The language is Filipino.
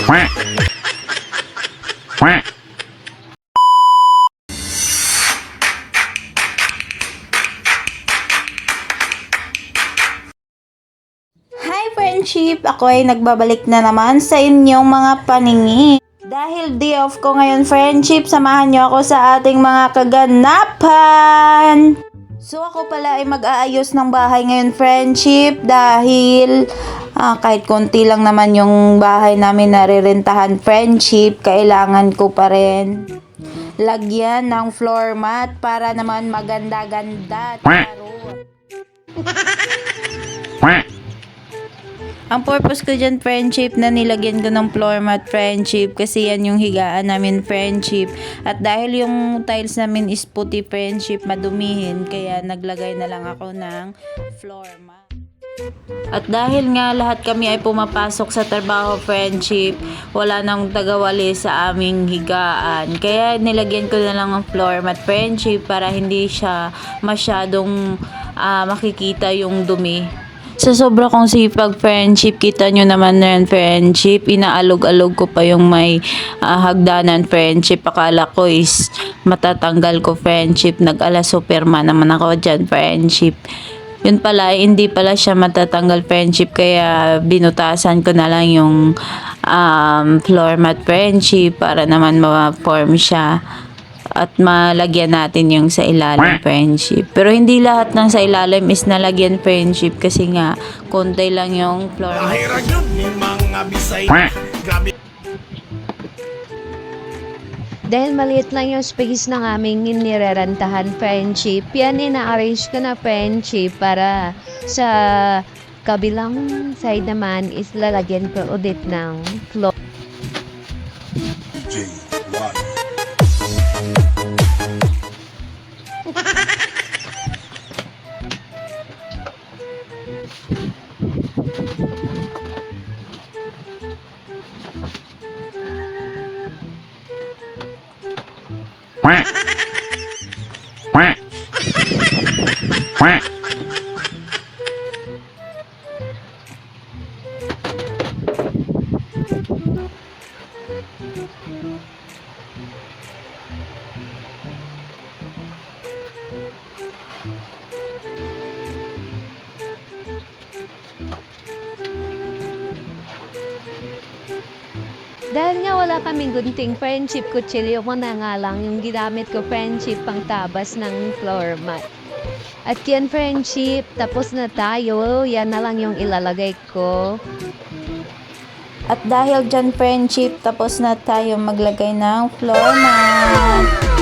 Hi friendship! Ako ay nagbabalik na naman sa inyong mga paningin. Dahil day off ko ngayon friendship, samahan nyo ako sa ating mga kaganapan! So ako pala ay mag-aayos ng bahay ngayon friendship dahil kahit konti lang naman yung bahay namin na rirentahan friendship, kailangan ko pa rin lagyan ng floor mat para naman maganda-ganda. Ang purpose ko dyan, friendship, na nilagyan ko ng floor mat, friendship, kasi yan yung higaan namin, friendship. At dahil yung tiles namin is puti, friendship, madumihin, kaya naglagay na lang ako ng floor mat. At dahil nga lahat kami ay pumapasok sa trabaho, friendship, wala nang tagawali sa aming higaan. Kaya nilagyan ko na lang ng floor mat, friendship, para hindi siya masyadong makikita yung dumi. Sa sobra kong sipag, friendship, kita nyo naman na yan, friendship, inaalog-alog ko pa yung may hagdanan, friendship. Akala ko is matatanggal ko, friendship. Nag-ala superman naman ako dyan, friendship. Yun pala, hindi pala siya matatanggal, friendship, kaya binutasan ko na lang yung floor mat, friendship, para naman ma-form siya. At malagyan natin yung sa ilalim, friendship. Pero hindi lahat ng sa ilalim is nalagyan, friendship, kasi nga konti lang yung floor mat. Dahil maliit lang yung space ng aming nirerentahan, friendship, yan ina-arrange ko na, friendship, para sa kabilang side naman is lalagyan ko ulit ng floor. Dahil nga wala kaming gunting, friendship, kutsilyo ko na nga lang yung ginamit ko, friendship, pang tabas ng floor mat. At yan, friendship, tapos na tayo. Yan na lang yung ilalagay ko. At dahil dyan, friendship, tapos na tayo maglagay ng floor mat.